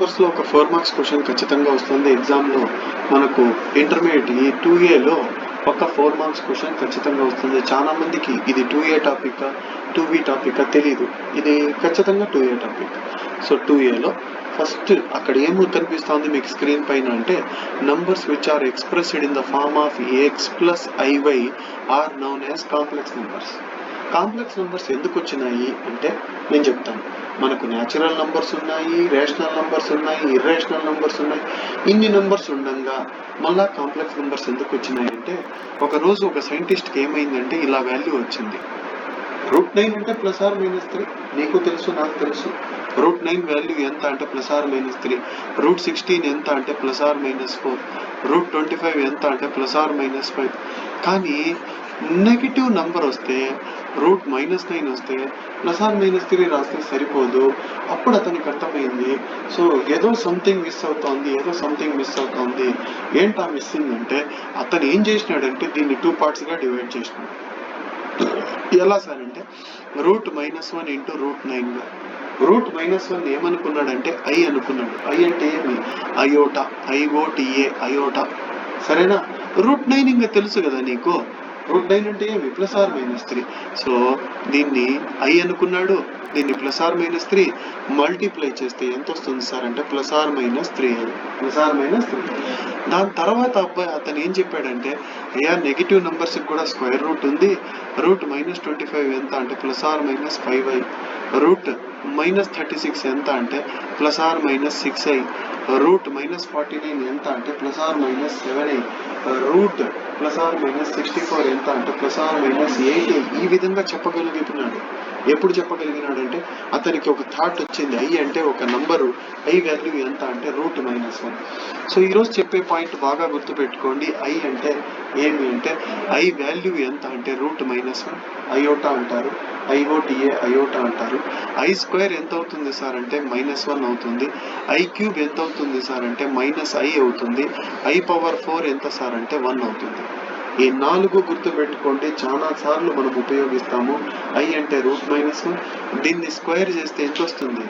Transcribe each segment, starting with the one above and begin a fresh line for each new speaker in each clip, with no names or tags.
నెంబర్స్లో ఒక 4 marks question ఖచ్చితంగా వస్తుంది ఎగ్జామ్లో. మనకు ఇంటర్మీడియట్ ఈ 2Aలో ఒక 4 మార్క్స్ క్వశ్చన్ ఖచ్చితంగా వస్తుంది. చాలా మందికి ఇది 2A టాపిక్ 2B టాపిక్ తెలియదు. ఇది ఖచ్చితంగా 2A టాపిక్. సో 2Aలో ఫస్ట్ అక్కడ ఏమో కనిపిస్తుంది మీకు స్క్రీన్ పైన అంటే numbers which are expressed in the form of AX plus IY are known as complex numbers. Complex numbers ఎందుకు వచ్చినాయి అంటే నేను చెప్తాను. మనకు న్యాచురల్ నంబర్స్ ఉన్నాయి, రేషనల్ నంబర్స్ ఉన్నాయి, ఇర్రేషనల్ నంబర్స్ ఉన్నాయి. ఇన్ని నంబర్స్ ఉండగా మళ్ళా కాంప్లెక్స్ నెంబర్స్ ఎందుకు వచ్చినాయి అంటే ఒకరోజు ఒక సైంటిస్ట్కి ఏమైందంటే ఇలా వాల్యూ వచ్చింది. √9 అంటే +or-3 నీకు తెలుసు, నాకు తెలుసు. √9 వాల్యూ ఎంత అంటే +or-3. √16 ఎంత అంటే +or-4. √25 ఎంత అంటే +or-5. కానీ నెగిటివ్ నంబర్ వస్తే √-9 వస్తే +or-3 రాస్తే సరిపోదు. అప్పుడు అతనికి అర్థమైంది, సో ఏదో సంథింగ్ మిస్ అవుతోంది. ఏంటా మిస్సింగ్ అంటే అతను ఏం చేసినాడంటే దీన్ని 2 పార్ట్స్గా డివైడ్ చేసినాడు. ఎలా సార్ అంటే √-1 ఇంటూ √9గా. √-1 ఏమనుకున్నాడంటే ఐ అనుకున్నాడు. ఐ అంటే ఏమి? Iota, IOTA, iota. సరేనా? √9 ఇంకా తెలుసు కదా నీకు. √9 అంటే ఏమి? +or-3. సో దీన్ని ఐ అనుకున్నాడు, దీన్ని +or-3 మల్టిప్లై చేస్తే ఎంత వస్తుంది సార్ అంటే +or-3. దాని తర్వాత అబ్బాయి అతను ఏం చెప్పాడంటే అయ్యా నెగిటివ్ నెంబర్స్కి కూడా స్క్వేర్ రూట్ ఉంది. √-25 ఎంత అంటే +or-5i. √-36 ఎంత అంటే +or-6i. √-49 ఎంత అంటే +or-7i. √+or-64 ఎంత అంటే +or-8i. ఈ విధంగా చెప్పగలుగుతున్నాడు. ఎప్పుడు చెప్పగలిగినాడంటే అతనికి ఒక థాట్ వచ్చింది. ఐ అంటే ఒక నంబరు, ఐ వాల్యూ ఎంత అంటే √-1. సో ఈరోజు చెప్పే పాయింట్ బాగా గుర్తుపెట్టుకోండి. ఐ అంటే ఏమి అంటే ఐ వాల్యూ ఎంత అంటే √-1 అయోటా అంటారు, IOTA అయోటా అంటారు. I² ఎంత అవుతుంది సార్ అంటే -1 అవుతుంది. I³ ఎంత అవుతుంది సార్ అంటే -i అవుతుంది. I⁴ ఎంత సార్ అంటే 1 అవుతుంది. ఈ 4 గుర్తుపెట్టుకోండి. చాలా సార్లు మనం ఉపయోగిస్తాము. ఐ అంటే √-1, దీన్ని స్క్వేర్ చేస్తే ఎంత వస్తుంది?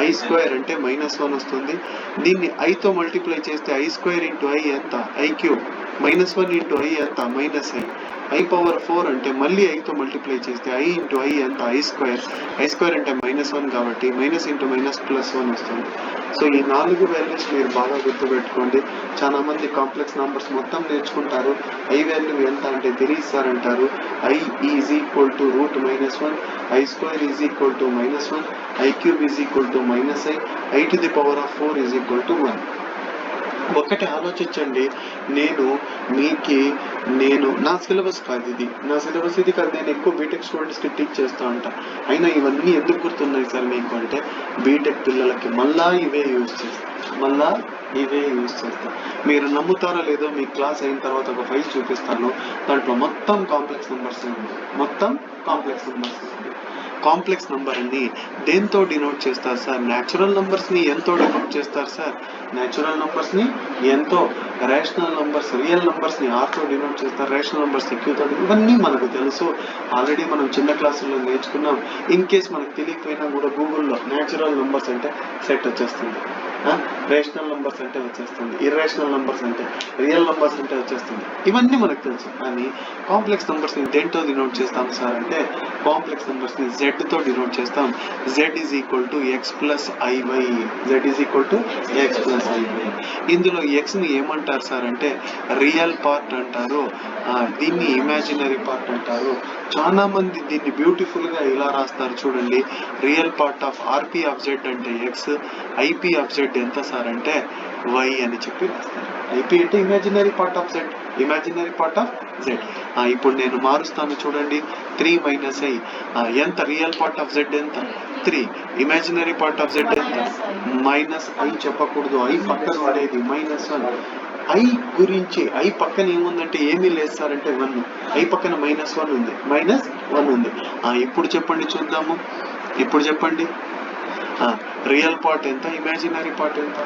I² అంటే -1 వస్తుంది. దీన్ని ఐతో మల్టిప్లై చేస్తే I² ఇంటూ ఐ ఎంత? I³. -1 ఇంటూ ఐ ఎంత? -i. I⁴ అంటే మళ్ళీ ఐతో మల్టిప్లై చేస్తే I ఇంటూ ఐ ఎంత? I² అంటే -1 కాబట్టి మైనస్ ఇంటూ మైనస్ +1 వస్తుంది. సో ఈ 4 వాల్యూస్ మీరు బాగా గుర్తుపెట్టుకోండి. చాలా మంది కాంప్లెక్స్ నంబర్స్ మొత్తం నేర్చుకుంటారు. ఐ వాల్యూ ఎంత అంటే తెలియదు సార్ అంటారు. I is equal to √-1, I² is equal to -1, I³ is equal to -i, I⁴ is equal to 1. ఒకటి ఆలోచించండి. నా సిలబస్ కాదు ఇది, కాదు. నేను ఎక్కువ బీటెక్ స్టూడెంట్స్కి టీచ్ చేస్తూ ఉంటా. అయినా ఇవన్నీ ఎందుకు గుర్తున్నాయి సార్ మీకు అంటే బీటెక్ పిల్లలకి మళ్ళా ఇవే యూజ్ చేస్తా. మీరు నమ్ముతారో లేదో మీ క్లాస్ అయిన తర్వాత ఒక ఫైల్ చూపిస్తాను. దాంట్లో మొత్తం కాంప్లెక్స్ నెంబర్స్ ఉంది. కాంప్లెక్స్ నెంబర్ అని దేంతో డినోట్ చేస్తారు సార్? న్యాచురల్ నంబర్స్ని ఎంతో డినోట్ చేస్తారు సార్. న్యాచురల్ నంబర్స్ని ఎంతో, రేషనల్ నంబర్స్, రియల్ నంబర్స్ని ఆర్తో డినోట్ చేస్తారు, రేషనల్ నంబర్స్ క్యూతో. ఇవన్నీ మనకు తెలుసు. ఆల్రెడీ మనం చిన్న క్లాసుల్లో నేర్చుకున్నాం. ఇన్ కేస్ మనకు తెలియకపోయినా కూడా గూగుల్లో న్యాచురల్ నంబర్స్ అంటే సెట్ వచ్చేస్తుంది, రేషనల్ నంబర్స్ అంటే వచ్చేస్తుంది, ఇర్రేషనల్ నంబర్స్ అంటే, రియల్ నంబర్స్ అంటే వచ్చేస్తుంది. ఇవన్నీ మనకు తెలుసు. కానీ కాంప్లెక్స్ నంబర్స్ని దేంతో డినోట్ చేస్తాం సార్ అంటే కాంప్లెక్స్ నంబర్స్ని Z తో డినోట్ చేస్తాం. Z is equal to X + IY. ఇందులో Xని ఏమంటారు సార్ అంటే రియల్ పార్ట్ అంటారు, దీన్ని ఇమాజినరీ పార్ట్ అంటారు. చాలా మంది దీన్ని బ్యూటిఫుల్ గా ఇలా రాస్తారు చూడండి. Real part of RP of Z అంటే X, IP ఆఫ్ Z ఎంత సార్ అంటే Y అని చెప్పి రాస్తారు. IP అంటే ఇమాజినరీ పార్ట్ ఆఫ్ Z. ఇప్పుడు నేను మారుస్తాను చూడండి. 3 - i ఎంత? రియల్ పార్ట్ ఆఫ్ Z ఎంత? 3. ఇమాజినరీ పార్ట్ ఆఫ్ Z ఎంత? -i చెప్పకూడదు, I పక్కన ఉండేది -1. ఐ గురించి ఐ పక్కన ఏముందంటే ఏమీ లేదు సార్ అంటే 1. ఐ పక్కన -1 ఉంది. ఇప్పుడు చెప్పండి చూద్దాము. రియల్ పార్ట్ ఎంత? ఇమాజినరీ పార్ట్ ఎంత?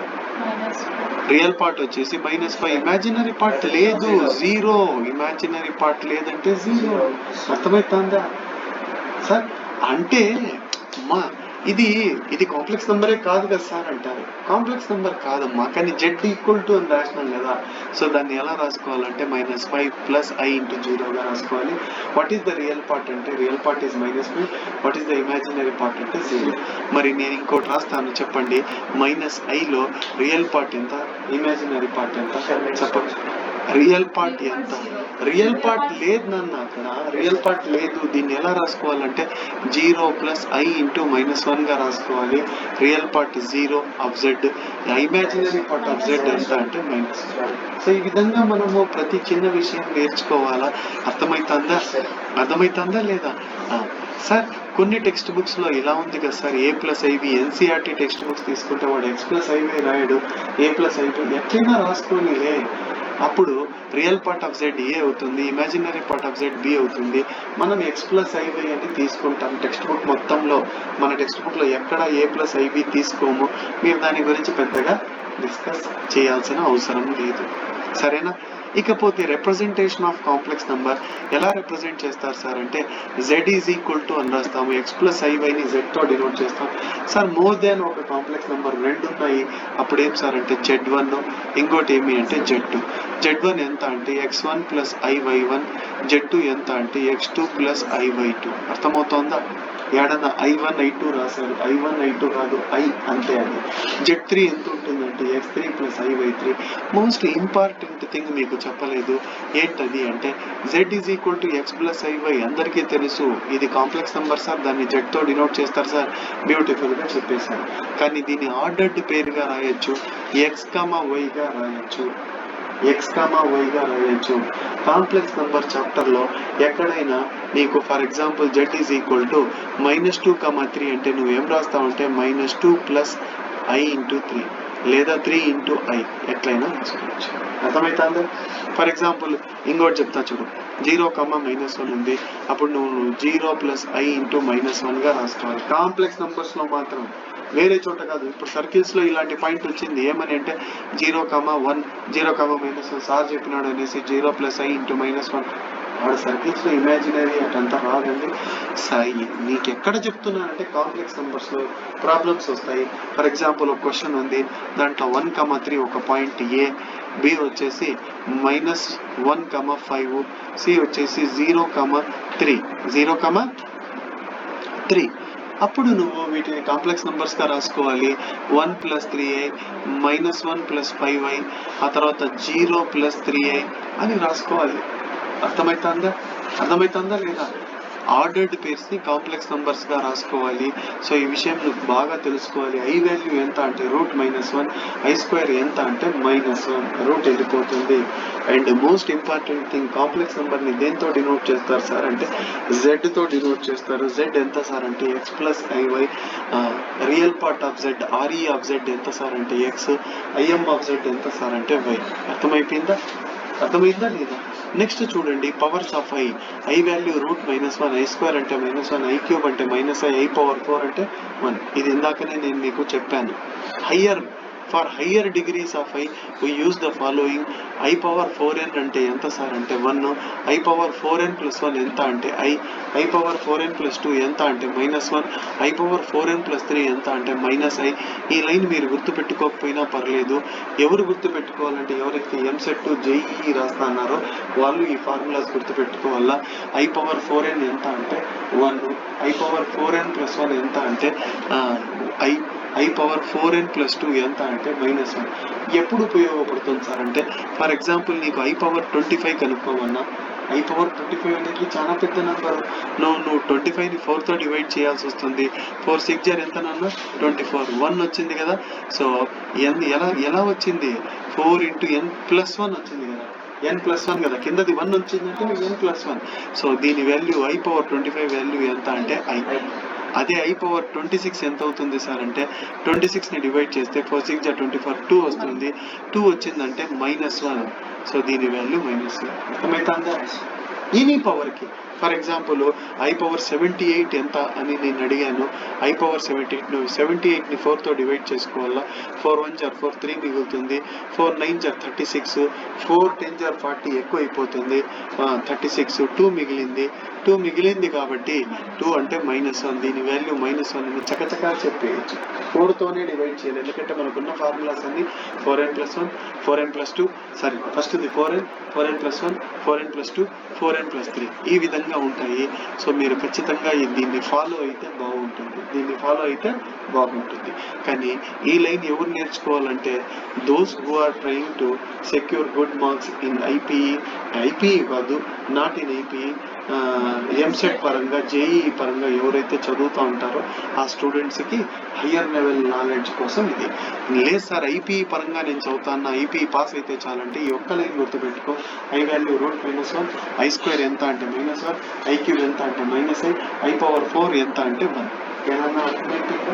రియల్ పార్ట్ వచ్చేసి -5. ఇమాజినరీ పార్ట్ లేదు, 0. ఇమాజినరీ పార్ట్ లేదంటే 0. అర్థమవుతుందా సార్? అంటే ఇది కాంప్లెక్స్ నెంబరే కాదు కదా సార్ అంటారు. కాంప్లెక్స్ నెంబర్ కాదమ్మా, కానీ జెడ్ ఈక్వల్ టు అని రాసినాం కదా. సో దాన్ని ఎలా రాసుకోవాలంటే -5 ప్లస్ ఐ ఇంటూ 0గా రాసుకోవాలి. What is the real part అంటే real part is -5. What is the imaginary part అంటే 0. మరి నేను ఇంకోటి రాస్తాను, చెప్పండి. -iలో రియల్ పార్ట్ ఎంత, ఇమాజినరీ పార్ట్ ఎంత చెప్పండి. రియల్ పార్ట్ ఎంత? రియల్ పార్ట్ లేదు నన్ను, అక్కడ రియల్ పార్ట్ లేదు. దీన్ని ఎలా రాసుకోవాలంటే 0 ప్లస్ ఐ ఇంటూ -1గా రాసుకోవాలి. Real part 0 of Z, imaginary part of Z ఎంత అంటే -1. సో ఈ విధంగా మనము ప్రతి చిన్న విషయం నేర్చుకోవాలా. అర్థమవుతుందా లేదా సార్? కొన్ని టెక్స్ట్ బుక్స్ లో ఇలా ఉంది కదా sir, A+IB NCERT text books తీసుకుంటే వాడు X+IB రాయడు, A+IB ఎట్లయినా రాసుకోనిలే. అప్పుడు real part of Z A అవుతుంది, imaginary part of Z B అవుతుంది. మనం X+IB అని తీసుకుంటాం టెక్స్ట్ బుక్ మొత్తంలో. మన టెక్స్ట్ బుక్ లో ఎక్కడ A+IB తీసుకోము. మీరు దాని గురించి పెద్దగా డిస్కస్ చేయాల్సిన అవసరం లేదు, సరేనా? ఇకపోతే రిప్రజెంటేషన్ ఆఫ్ కాంప్లెక్స్ నెంబర్ ఎలా రిప్రజెంట్ చేస్తారు సార్ అంటే Z ఈజ్ ఈక్వల్ టు అని రాస్తాము. X+IYని Z తో డినోట్ చేస్తాం. సార్ మోర్ దాన్ ఒక కాంప్లెక్స్ నెంబర్ 2 ఉన్నాయి, అప్పుడు ఏం సార్ అంటే Z1, ఇంకోటి ఏమి అంటే Z2. Z1 ఎంత అంటే X1 ప్లస్ IY1, Z2 ఎంత అంటే X2 ప్లస్ IY2. అర్థమవుతోందా? ఏడన్నా I1 I2 రాశారు, I1 I2 కాదు, I అంతే. అది Z3 ఎంత ఉంటుందంటే X3 plus IY3. Most important thing మీకు చెప్పలేదు, ఏంటది అంటే Z is equal to X+IY అందరికీ తెలుసు. ఇది కాంప్లెక్స్ నెంబర్ సార్, దాన్ని Z తో డినోట్ చేస్తారు సార్, బ్యూటిఫుల్ గా చెప్పేశారు. కానీ దీన్ని ఆర్డర్డ్ పేరుగా రాయొచ్చు, XYగా రాయొచ్చు, XYగా రాయొచ్చు. కాంప్లెక్స్ నెంబర్ చాప్టర్ లో ఎక్కడైనా నీకు for example Z is equal to -2, 3 అంటే నువ్వు ఏం రాస్తావు అంటే -2 ప్లస్ I ఇంటూ 3 లేదా 3 ఇంటూ I ఎట్లయినా రాసుకోవచ్చు. అర్థమవుతుందా? ఫర్ ఎగ్జాంపుల్ ఇంకోటి చెప్తా చూడు, 0, -1 ఉంది, అప్పుడు నువ్వు 0 ప్లస్ I ఇంటూ -1గా రాసుకోవాలి. కాంప్లెక్స్ నెంబర్స్ లో మాత్రం, వేరే చోట కాదు. ఇప్పుడు సర్కిల్స్ లో ఇలాంటి పాయింట్ వచ్చింది, ఏమని అంటే 0, 1, 0, -1 సార్ చెప్పినాడు అనేసి 0 ప్లస్ I ఇంటూ -1. వాడు సర్కిల్స్ లో ఇమాజినరీ అటంతా రాదండి. సాయి నీకు ఎక్కడ చెప్తున్నానంటే కాంప్లెక్స్ నెంబర్స్ లో ప్రాబ్లమ్స్ వస్తాయి. ఫర్ ఎగ్జాంపుల్ ఒక క్వశ్చన్ ఉంది, దాంట్లో 1, 3 ఒక పాయింట్ A, B వచ్చేసి -1, 5, C వచ్చేసి 0, 3. అప్పుడు నువ్వు వీటిని కాంప్లెక్స్ నెంబర్స్ గా రాసుకోవాలి. 1 ప్లస్ 3i, -1 ప్లస్ 5i, ఆ తర్వాత 0 ప్లస్ 3i అని రాసుకోవాలి. అర్థమవుతుందా లేదా? ఆర్డర్డ్ పేర్స్ ని కాంప్లెక్స్ నంబర్స్ గా రాసుకోవాలి. సో ఈ విషయం నువ్వు బాగా తెలుసుకోవాలి. I వాల్యూ ఎంత అంటే √-1, I² ఎంత అంటే -1, రూట్ వెళ్ళిపోతుంది. And most important thing, complex number ని దేంతో డినోట్ చేస్తారు సార్ అంటే Z తో డినోట్ చేస్తారు. Z ఎంత సార్ అంటే X+IY. Real part of Z, RE of Z ఎంత సార్ అంటే X, IM ఆఫ్ Z ఎంత సార్ అంటే Y. అర్థమైందా లేదా? నెక్స్ట్ చూడండి, powers of I value √-1, I² అంటే -1, I³ అంటే -I, I⁴ అంటే 1. ఇది ఇందాకనే నేను మీకు చెప్పాను. For higher degrees of I we use the following. I⁴n అంటే ఎంత సార్ అంటే 1, I⁴n + 1 ఎంత అంటే I⁴n + 2 ఎంత అంటే -1, I⁴n + 3 ఎంత అంటే -I. ఈ లైన్ మీరు గుర్తుపెట్టుకోకపోయినా పర్లేదు. ఎవరు గుర్తుపెట్టుకోవాలంటే ఎవరైతే ఎంసెట్ JEE రాస్తా అన్నారో వాళ్ళు ఈ ఫార్ములాస్ గుర్తుపెట్టుకోవాలా. I⁴n ఎంత అంటే 1, I⁴n + 1 ఎంత అంటే I⁴n + 2 ఎంత అంటే -1. ఎప్పుడు ఉపయోగపడుతుంది సార్ అంటే ఫర్ ఎగ్జాంపుల్ నీకు I⁴25 కనుక్కోమన్నా, I⁴25 అనేది చాలా పెద్ద నెంబర్. నువ్వు 25ని 4తో డివైడ్ చేయాల్సి వస్తుంది. 4 6 ఎంత నాన్న 24, 1 వచ్చింది కదా. సో ఎలా వచ్చింది, 4 × n+1 వచ్చింది కదా, n+1 కదా, కిందది 1 వచ్చిందంటే n+1. సో దీని వాల్యూ I⁴25 వాల్యూ ఎంత అంటే I. అదే I⁴26 ఎంత అవుతుంది సార్ అంటే 26ని డివైడ్ చేస్తే 4 6 24, 2 వస్తుంది. 2 వచ్చిందంటే -1. సో దీని వాల్యూ -1. అర్థమవుతుందా? ఎనీ పవర్కి ఫర్ ఎగ్జాంపుల్ i⁻78 ఎంత అని నేను అడిగాను. i⁻78 నువ్వు 78ని 4తో డివైడ్ చేసుకోవాలా. 4 1 4 3 మిగులుతుంది. 4 9 36, 4 10 40 ఎక్కువ అయిపోతుంది. 36 2 మిగిలింది. 2 మిగిలింది కాబట్టి 2 అంటే -1, దీని వాల్యూ -1 అని చకచకా చెప్పేయచ్చు. 4తోనే డివైడ్ చేయాలి, ఎందుకంటే మనకున్న ఫార్ములాస్ అన్ని 4n+1 4n+2 sorry first the 4n 4n+1 4n+2 4n+3 ఈ విధంగా ఉంటాయి. సో మీరు ఖచ్చితంగా దీన్ని ఫాలో అయితే బాగుంటుంది. కానీ ఈ లైన్ ఎవరు నేర్చుకోవాలంటే those who are trying to secure good marks in IPE కాదు, నాట్ ఇన్ ఐపీఈ, ఎంసెట్ పరంగా జేఈఈ పరంగా ఎవరైతే చదువుతూ ఉంటారో ఆ స్టూడెంట్స్కి హయ్యర్ లెవెల్ నాలెడ్జ్ కోసం ఇది. లేదు సార్ ఐపీఈ పరంగా నేను చదువుతాను, ఐపీఈ పాస్ అయితే చాలంటే ఈ ఒక్క లైన్ గుర్తుపెట్టుకో. ఐ వాల్యూ √-1, I² ఎంత అంటే -1, IQ ఎంత అంటే -i, I⁴ ఎంత అంటే 1. ఏమన్నా అర్థమైందా?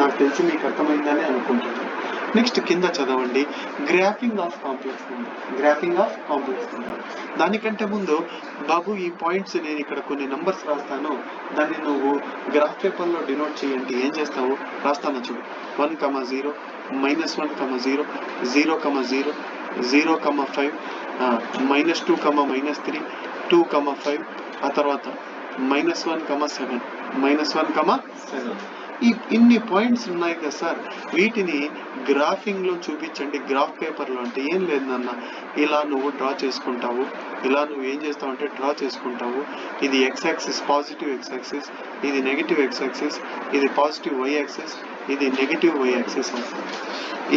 నాకు తెలిసి మీకు అర్థమైందని అనుకుంటున్నాను. నెక్స్ట్ కింద చదవండి, గ్రాఫింగ్ ఆఫ్ కాంప్లెక్స్ నెంబర్. దానికంటే ముందు బాబు ఈ పాయింట్స్ నేను ఇక్కడ కొన్ని నంబర్స్ రాస్తాను, దాన్ని నువ్వు గ్రాఫ్ పేపర్లో డినోట్ చేయండి. ఏం చేస్తావు రాస్తాను చూడు. 1, 0, -1, 0, 0, 0, 0, 5, -2, -3, 2, 5, ఆ తర్వాత -1, 7, -1, 7. ఇన్ని పాయింట్స్ ఉన్నాయి కదా సార్, వీటిని గ్రాఫింగ్ లో చూపించండి గ్రాఫ్ పేపర్లో. అంటే ఏం లేదు నాన్న, ఇలా నువ్వు డ్రా చేసుకుంటావు, ఇలా నువ్వు ఏం చేస్తావు అంటే డ్రా చేసుకుంటావు. ఇది x axis positive x axis, ఇది నెగిటివ్ x యాక్సిస్, ఇది పాజిటివ్ y యాక్సిస్, ఇది నెగిటివ్ y యాక్సిస్.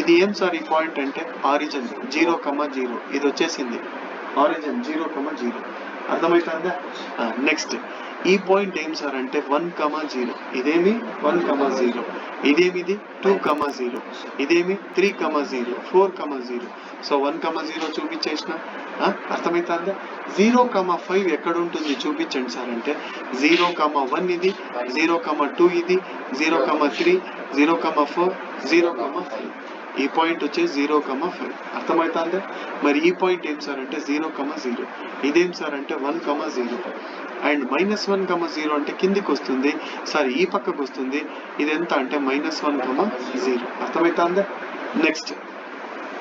ఇది ఏం సార్ ఈ పాయింట్ అంటే ఆరిజిన్ 0, 0 ఇది వచ్చేసింది ఆరిజిన్ 0, 0. అర్థమవుతుందా? నెక్స్ట్ ఈ పాయింట్ ఏం సార్ అంటే 1, 0. ఇదేమి 1, 0. ఇదేమిది 2, 0. ఇదేమి 3, 0, 4, 0. సో 1, 0 చూపించేసిన అర్థమవుతుందా? 0, 5 ఎక్కడ ఉంటుంది చూపించండి సార్ అంటే 0, 1 ఇది, 0, 2 ఇది, 0, 3, 0, 4, 0, 5. ఈ పాయింట్ వచ్చే 0, 5. అర్థమవుతుందా? మరి ఈ పాయింట్ ఏం సార్ అంటే 0, 0. ఇదేం సార్ అంటే 1, 0. అండ్ -1, 0 అంటే కిందికి వస్తుంది సార్, ఈ పక్కకు వస్తుంది. ఇది ఎంత అంటే -1, 0. అర్థమవుతుందా? నెక్స్ట్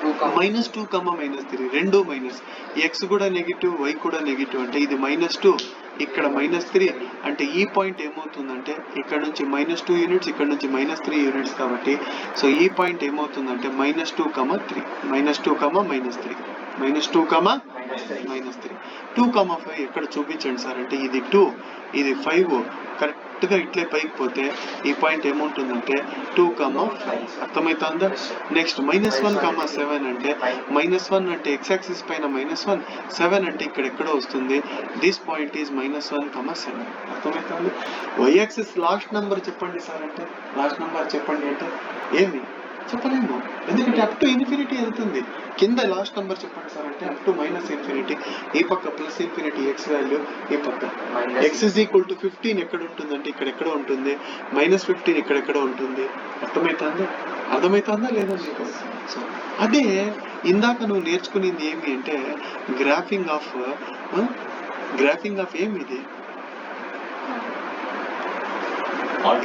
-2, -3 రెండు మైనస్, x కూడా నెగిటివ్ y కూడా నెగిటివ్ అంటే ఇది -2, ఇక్కడ -3 అంటే ఈ పాయింట్ ఏమవుతుందంటే ఇక్కడ నుంచి -2 యూనిట్స్, ఇక్కడ నుంచి -3 యూనిట్స్ కాబట్టి సో ఈ పాయింట్ ఏమవుతుందంటే -2, 3 -2, -3 -2, -3 2, 5 ఎక్కడ చూపించండి సార్ అంటే ఇది 2, ఇది 5 కరెక్ట్ గా ఇట్లే పైకి పోతే ఈ పాయింట్ ఏముంటుందంటే 2, 5. అర్థమవుతుందా? నెక్స్ట్ -1, 7 అంటే -1 అంటే x యాక్సిస్ పైన -1, 7 అంటే ఇక్కడ ఎక్కడో వస్తుంది. This point is -1, 7. అర్థమవుతుంది? y యాక్సిస్ లాస్ట్ నెంబర్ చెప్పండి సార్ అంటే లాస్ట్ నెంబర్ చెప్పండి అంటే ఏమి చెప్పలేము, ఎందుకంటే అప్ టు ఇన్ఫినిటీ వెళ్తుంది. కింద లాస్ట్ నెంబర్ చెప్పండి సార్ అంటే అప్ టు -∞, ఈ పక్క +∞ x వాల్యూ, ఈ పక్క x = 15 ఎక్కడ ఉంటుందంటే ఇక్కడ ఎక్కడ ఉంటుంది, -15 ఇక్కడెక్కడ ఉంటుంది. అర్థమవుతుందా లేదా మీకు? సో అదే ఇందాక నువ్వు నేర్చుకునేది ఏమి అంటే గ్రాఫింగ్ ఆఫ్ ఏమి ఇది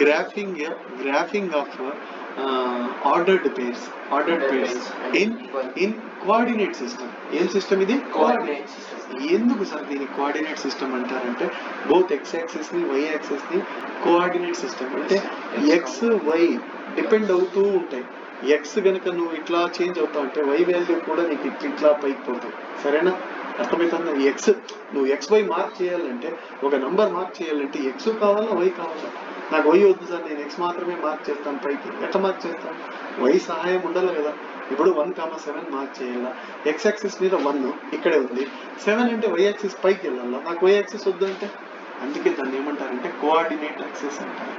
graphing of ordered pairs in coordinate system. ఏం సిస్టమ్ ఇది? Coordinate system. ఎందుకు సార్ దీన్ని కోఆర్డినేట్ సిస్టమ్ అంటారంటే బోత్ x యాక్సిస్ ని y యాక్సిస్ ని కోఆర్డినేట్ సిస్టమ్ అంటే x y డిపెండ్ అవుతూ ఉంటాయి. x గనక నువ్వు ఇట్లా చేంజ్ అవుతావు అంటే y వాల్యూ కూడా నీకు ఇట్లా పైకి పోతావు. సరేనా? అర్థమవుతుందా? నువ్వు xy మార్క్ చేయాలంటే ఒక నంబర్ మార్క్ చేయాలంటే x కావాలా y కావాలా? నాకు y వద్దు సార్, నేను x మాత్రమే మార్క్ చేస్తాను పైకి. ఎట్లా మార్క్ చేస్తాను? y సహాయం ఉండాలి కదా. ఇప్పుడు 1, 7 మార్క్ చేయాలా, x యాక్సిస్ మీద 1 ఇక్కడే ఉంది, 7 అంటే y యాక్సిస్ పైకి వెళ్ళాలా, నాకు y యాక్సిస్ వద్దు అంటే అందుకే దాన్ని ఏమంటారంటే కోఆర్డినేట్ యాక్సిస్ అంటారు.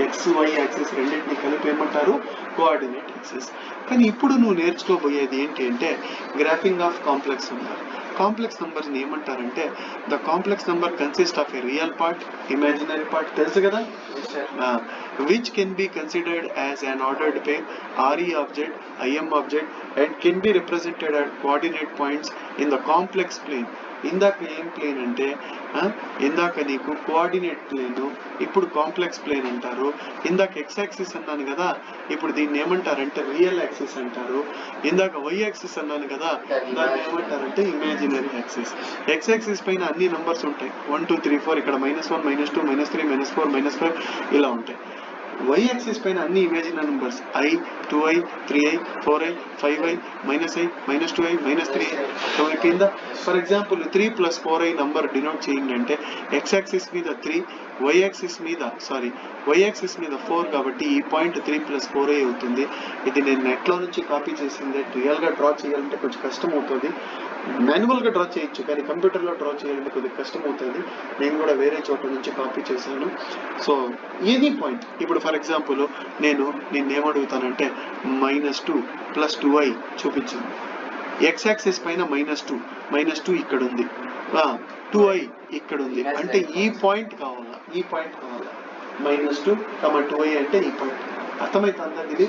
x y యాక్సిస్ రెండింటిని కలిపి ఏమంటారు? Coordinate axis. కానీ ఇప్పుడు నువ్వు నేర్చుకోబోయేది ఏంటి అంటే graphing of complex number. Complex numbers ని ఏమంటారంటే the complex number consist of A real part, imaginary part, తెలుసు కదా, which can be considered as an ordered pair, RE object, IM object, and can be represented at coordinate points in the complex plane ఇందాక ఏం plane అంటే ఇందాక నీకు coordinate plane, ఇప్పుడు complex plane అంటారు. ఇందాక ఎక్స్ యాక్సిస్ అన్నాను కదా, ఇప్పుడు దీన్ని ఏమంటారంటే రియల్ యాక్సిస్ అంటారు. ఇందాక వై యాక్సిస్ అన్నాను కదా, దాన్ని ఏమంటారంటే ఇమాజినరీ యాక్సిస్. ఎక్స్ యాక్సిస్ పైన అన్ని నంబర్స్ ఉంటాయి, 1 2 3 4, ఇక్కడ -1 -2 -3 -4 -5 ఇలా ఉంటాయి. వై యాక్సిస్ పైన అన్ని imaginary numbers i 2i 3i 4i 5i -i -2i -3i కింద. For example 3 + 4i number denote చేయండి అంటే ఎక్స్ యాక్సిస్ మీద 3, వై యాక్సిస్ మీద 4, కాబట్టి ఈ పాయింట్ 3 + 4i అవుతుంది. ఇది నేను నెట్లో నుంచి కాపీ చేసిందే. రియల్ గా డ్రా చేయాలంటే కొంచెం కష్టం అవుతుంది, మాన్యువల్ గా డ్రా చేయొచ్చు, కానీ కంప్యూటర్ లో డ్రా చేయాలంటే కొద్దిగా కష్టం అవుతుంది. నేను కూడా వేరే చోట నుంచి కాపీ చేశాను. సో ఇది పాయింట్. ఇప్పుడు ఫర్ ఎగ్జాంపుల్ నేను ఏమడుగుతానంటే -2 + 2i చూపించింది. ఎక్స్ యాక్సిస్ పైన -2 ఇక్కడ ఉంది, 2i ఇక్కడ ఉంది, అంటే ఈ పాయింట్ కావాలా, -2, 2i అంటే ఈ పాయింట్. అర్థమైతుందా ఇది?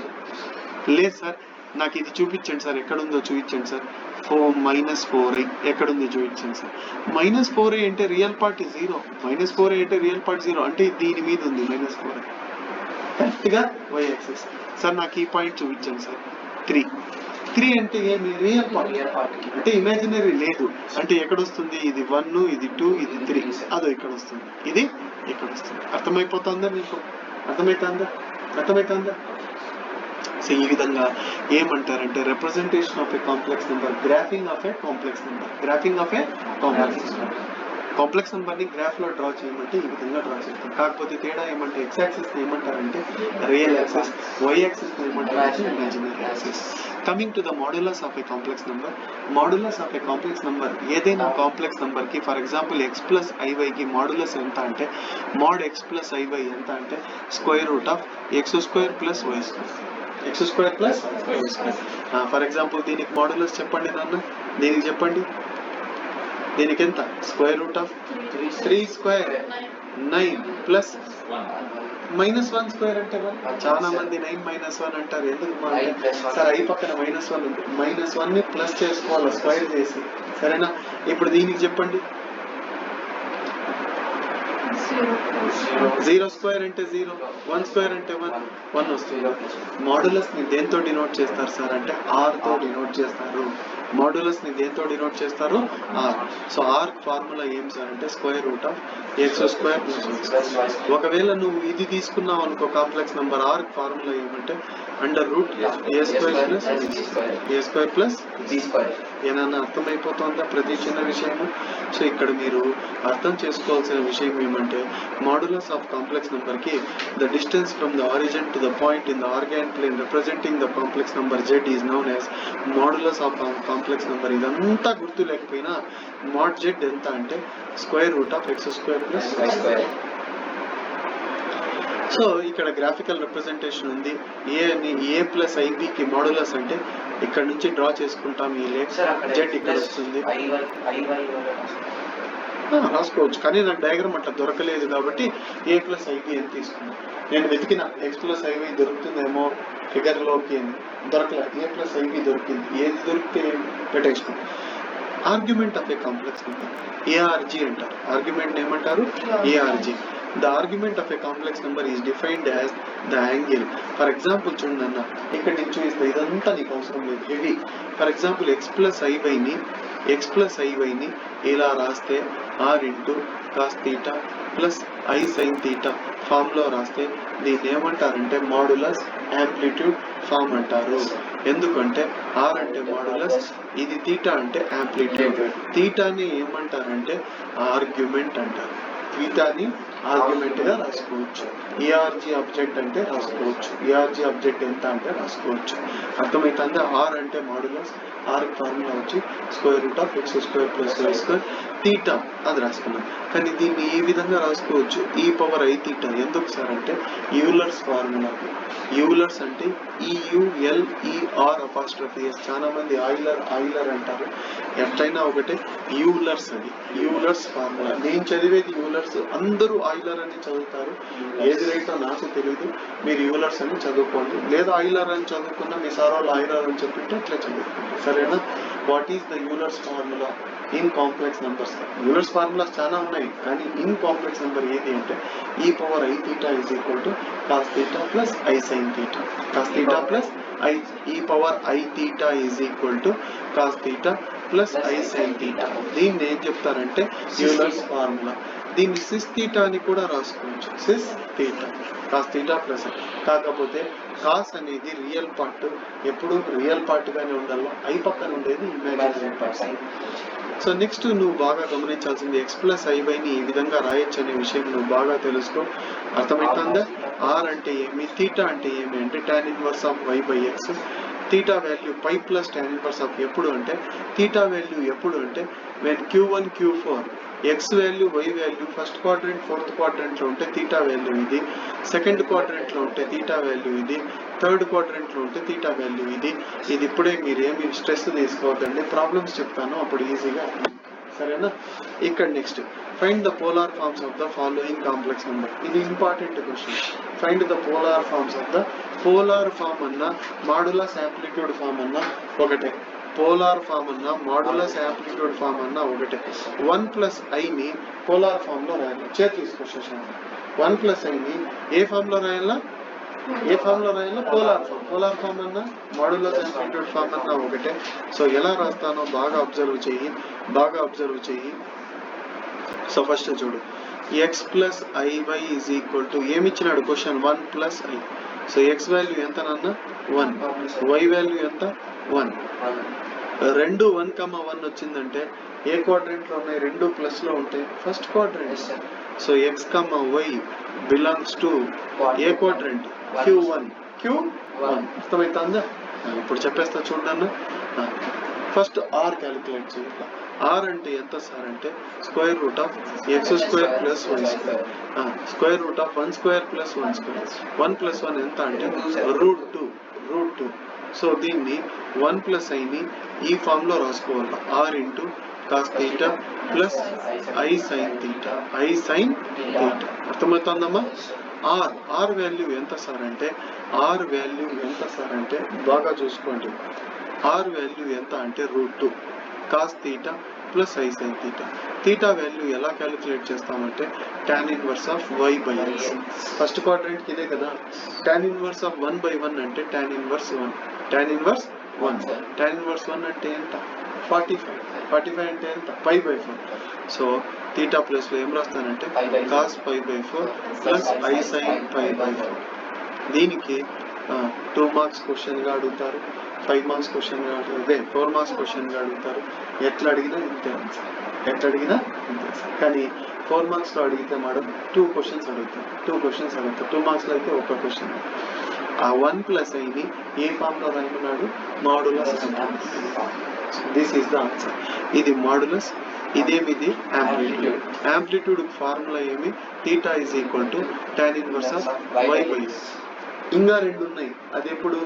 లేదు సార్ నాకు ఇది చూపించండి సార్, ఎక్కడుందో చూపించండి సార్. -4i ఎక్కడుందో చూపించండి సార్. -4i అంటే రియల్ పార్ట్ 0, -4i అంటే రియల్ పార్ట్ 0, అంటే దీని మీద ఉంది -4i కరెక్ట్ గా వై యాక్సిస్. సార్ నాకు ఈ పాయింట్ చూపించండి సార్. 3 అంటే ఏమి? రియల్ పార్ట్, అంటే ఇమాజినరీ లేదు. అంటే ఎక్కడ వస్తుంది? ఇది 1, ఇది 2, ఇది 3, అదో ఇక్కడ వస్తుంది, ఇది ఇక్కడ వస్తుంది. అర్థమైపోతుందా మీకు? అర్థమైతుందా? సో ఈ విధంగా ఏమంటారంటే representation of A complex number, graphing of A complex number. Complex number ని గ్రాఫ్ లో డ్రా చేయమంటే ఈ విధంగా డ్రా చేస్తాం. కాకపోతే తేడా ఏమంటే ఎక్స్ యాక్సిస్ ఏమంటారంటే రియల్ యాక్సిస్, వై యాక్సిస్ ఏమంటారంటే imaginary axis. Coming to the modulus of A complex number. Modulus of A complex number, ఏదైనా కాంప్లెక్స్ నెంబర్ కి ఫర్ ఎగ్జాంపుల్ x + iy కి మాడ్యులస్ ఎంత అంటే mod x + iy ఎంత అంటే √x² + y². For example దీనికి modulus చెప్పండి నాన్న, దీనికి చెప్పండి. దీనికి ఎంత? √3² 9 + -1² అంటే చాలా మంది 9 - 1 అంటారు. ఎందుకు సార్ i పక్కన -1 ఉంది, -1 ని ప్లస్ చేసుకోవాలి స్క్వేర్ చేసి, సరేనా? ఇప్పుడు దీనికి చెప్పండి. 0² అంటే 0, 1² అంటే 1 వస్తుంది. మాడ్యులస్ ని దేంతో డినోట్ చేస్తారు సార్ అంటే r తో డినోట్ చేస్తారు. మాడ్యులస్ ని దేంతో డినోట్ చేస్తారు? r. సో r ఫార్ములా ఏం సార్ అంటే √x² + y². ఒకవేళ నువ్వు ఇది తీసుకున్నావు అనుకో కాంప్లెక్స్ నెంబర్, r ఫార్ములా ఏమంటే √a² + b². ఏమన్నా అర్థమైపోతుందా ప్రతి చిన్న విషయము? సో ఇక్కడ మీరు అర్థం చేసుకోవాల్సిన విషయం ఏమంటే మాడ్యులస్ ఆఫ్ కాంప్లెక్స్ నెంబర్ కి the distance from the origin to the point in the argand plane representing the complex number z is known as modulus of complex number. ఇదంతా గుర్తు లేకపోయినా mod z ఎంత అంటే √x² + y². సో ఇక్కడ graphical representation ఉంది. a + ib కి modulus అంటే ఇక్కడ నుంచి డ్రా చేసుకుంటాం. ఈ లేక్ z ఇక్కడ వస్తుంది, రాసుకోవచ్చు, కానీ నాకు డయాగ్రామ్ అట్లా దొరకలేదు కాబట్టి a + ib అని తీసుకున్నాను. నేను వెతికిన x + iy దొరుకుతుందేమో ఫిగర్ లోకి, దొరకలే. a + ib దొరికింది, ఏది దొరికితే పెట్టేసుకున్నాం. Argument of A complex number ARG అంటారు. ఆర్గ్యుమెంట్ ఏమంటారు? ARG. The argument of a complex number is defined as the angle. For example చూడండి అన్న, ఇక్కడ నేను చూపిస్తా, ఇదంతా నీకు అవసరం లేదు, heavy. For example x + iy ని ఇలా రాస్తే r × cos θ + i sin θ form లో రాస్తే దీన్ని ఏమంటారంటే మాడ్యులస్ యాంప్లిట్యూడ్ ఫామ్ అంటారు. ఎందుకంటే r అంటే మాడ్యులస్, ఇది θ అంటే యాంప్లిట్యూడ్. θని ఏమంటారంటే ఆర్గ్యుమెంట్ అంటారు. θని ఆర్గ్యుమెంట్ గా రాసుకోవచ్చు. ARG ఆబ్జెక్ట్ అంటే రాసుకోవచ్చు. ARG ఆబ్జెక్ట్ ఎంత అంటే రాసుకోవచ్చు. అర్థమైతే r అంటే మాడ్యులస్, r ఫార్ములా వచ్చి √x² + y². θ అది రాసుకున్నాం, కానీ దీన్ని ఈ విధంగా రాసుకోవచ్చు, e⁻iθ. ఎందుకు సార్ అంటే యూలర్స్ ఫార్ములా. యూలర్స్ అంటే EULER'. చాలా మంది ఆయిలర్ అంటారు, ఎట్లయినా ఒకటే. యూలర్స్ అది యూలర్స్ ఫార్ములా. నేను చదివేది యూలర్స్, అందరూ ఆయిలర్ అని చదువుతారు, ఏది రైటో నాకు తెలియదు, మీరు యూలర్స్ అని చదువుకోండి, లేదా ఆయిలర్ అని చదువుకున్నా మీ సార్ వాళ్ళు ఆయిలర్ అని చెప్పింటే ఇట్లా చదువుకోండి, సరేనా. What is the Euler's formula in complex numbers? Euler's formulas చాలా ఉన్నాయి, కానీ ఇన్ కాంప్లెక్స్ నెంబర్ ఏది అంటే e power i theta is equal to cos theta plus i sin theta. Cos theta plus i e power i theta is equal to cos theta plus i sin theta. దీన్ని ఏం చెప్తారంటే Euler's formula. దీన్ని cis theta అని కూడా రాసుకోవచ్చు, cis theta, cos theta plus. కాకపోతే cos అనేది real part, ఎప్పుడు రియల్ పార్ట్ గానే ఉండాలి, ఐ పక్కన ఉండేది ఇమాజినరీ పార్ట్. సో నెక్స్ట్ నువ్వు బాగా గమనించాల్సింది ఎక్స్ ప్లస్ ఐ బైని ఈ విధంగా రాయొచ్చు అనే విషయం నువ్వు బాగా తెలుసుకో. అర్థమవుతుందా? ఆర్ అంటే ఏమి, థీటా అంటే ఏమి అంటే tan inverse of y by x. Theta value pi plus tan inverse of ఎప్పుడు అంటే, థీటా వాల్యూ ఎప్పుడు అంటే when Q1 Q4 x value y value first quadrant fourth quadrant లో ఉంటే థీటా వాల్యూ ఇది, సెకండ్ క్వాడ్రంట్ లో ఉంటే థీటా వాల్యూ ఇది, థర్డ్ క్వాడ్రంట్ లో ఉంటే థీటా వాల్యూ ఇది. ఇది ఇప్పుడే మీరేమి స్ట్రెస్ తీసుకోవద్దండి, ప్రాబ్లమ్స్ చెప్తాను అప్పుడు ఈజీగా, సరేనా. ఇక్కడ next find the polar forms of the following complex number. ఇది important question. Find the polar forms of the, polar form అన్నా మాడ్యులస్ యాంప్లిట్యూడ్ ఫార్మ్ అన్నా ఒకటే, పోలార్ ఫార్మ్ అన్నా మాడ్యులస్ యాంప్లిట్యూడ్ ఫార్మ్ అన్నా ఒకటే. 1 ప్లస్ ఐని పోలార్ ఫార్మ్ లో రాయాలి. చేతి తీసుకొచ్చేసాను. 1 ప్లస్ ఐని ఏ ఫార్మ్ లో రాయాలా, ఏ ఫార్మ్ లో రాయాలా, పోలార్ ఫార్మ్. పోలార్ ఫార్మ్ అన్నా మాడ్యులస్ యాంప్లిట్యూడ్ ఫార్మ్ అన్నా ఒకటే. సో ఎలా రాస్తానో బాగా అబ్జర్వ్ చెయ్యి, బాగా అబ్జర్వ్ చెయ్యి. సో ఫస్ట్ చూడు, x plus iy is equal to ఏమి ఇచ్చినాడు question, 1 plus i. So x value ఎంత నాన్న, 1, వై వాల్యూ ఎంత, 1. రెండు 1,1 వచ్చిందంటే ఏ క్వాడ్రంట్ లో ఉన్నాయి, రెండు ప్లస్ లో ఉంటాయి, first quadrant. So x comma y belongs to ఏ క్వాడ్రంట్, Q1. అర్థమవుతుందా? ఇప్పుడు చెప్పేస్తా చూడన్నా. ఫస్ట్ ఆర్ క్యాలిక్యులేట్ చేయాలి. ఆర్ అంటే ఎంత సార్ అంటే square root of x square plus y square, square root of 1 square plus 1 square. 1 plus 1 ఎంత అంటే రూట్ 2. సో దీన్ని 1 ప్లస్ ఐని ఈ ఫామ్ లో రాసుకోవాలి, r into cos theta plus i sine theta, అర్థమవుతుందమ్మా. ఆర్ వాల్యూ ఎంత సార్ అంటే, ఆర్ వాల్యూ ఎంత సార్ అంటే బాగా చూసుకోండి, ఆర్ వాల్యూ ఎంత అంటే root 2 cos theta plus i sine theta. Theta value ఎలా క్యాలిక్యులేట్ చేస్తామంటే tan inverse of y by x. First quadrant ఇదే కదా, tan ఇన్వర్స్ ఆఫ్ 1 బై 1 అంటే tan ఇన్వర్స్ 1, tan ఇన్వర్స్ 1 అంటే ఎంత, 45 అంటే ఎంత, π బై 4. సో థీటా ప్లస్ లో ఏం రాస్తానంటే cos π by 4 plus i sine π by 4. దీనికి 2 మార్క్స్ క్వశ్చన్ గా అడుగుతారు, 5 మార్క్స్ క్వశ్చన్ గా అదే 4 మార్క్స్ క్వశ్చన్ గా అడుగుతారు. ఎట్లా అడిగినా ఇంతే ఆన్సర్, కానీ 4 మార్క్స్ లో అడిగితే మేడం 2 క్వశ్చన్స్ అడుగుతారు, 2 మార్క్స్ లో అయితే ఒక క్వశ్చన్. ఆ 1 ప్లస్ ఐని ఏ ఫామ్ లో రాయమన్నాడు, modulus. This is the answer. ఇది మాడ్యులస్, ఇదేమిది యాంప్లిట్యూడ్ ఫార్ములా ఏమి, theta is equal to tan inverse of y by x. ఇంకా 2 ఉన్నాయి, అది ఎప్పుడు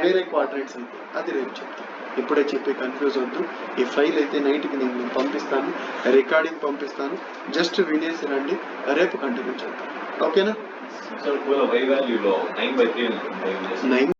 వేరే క్వాడ్రంట్స్ అయితే అది రేపు చెప్తాను, ఇప్పుడే చెప్పి కన్ఫ్యూజ్ వద్దు. ఈ ఫైల్ అయితే నైట్కి నేను పంపిస్తాను, రికార్డింగ్ పంపిస్తాను, జస్ట్ వినేసి రండి, రేపు కంటిన్యూ చేద్దాం, ఓకేనా.
9/3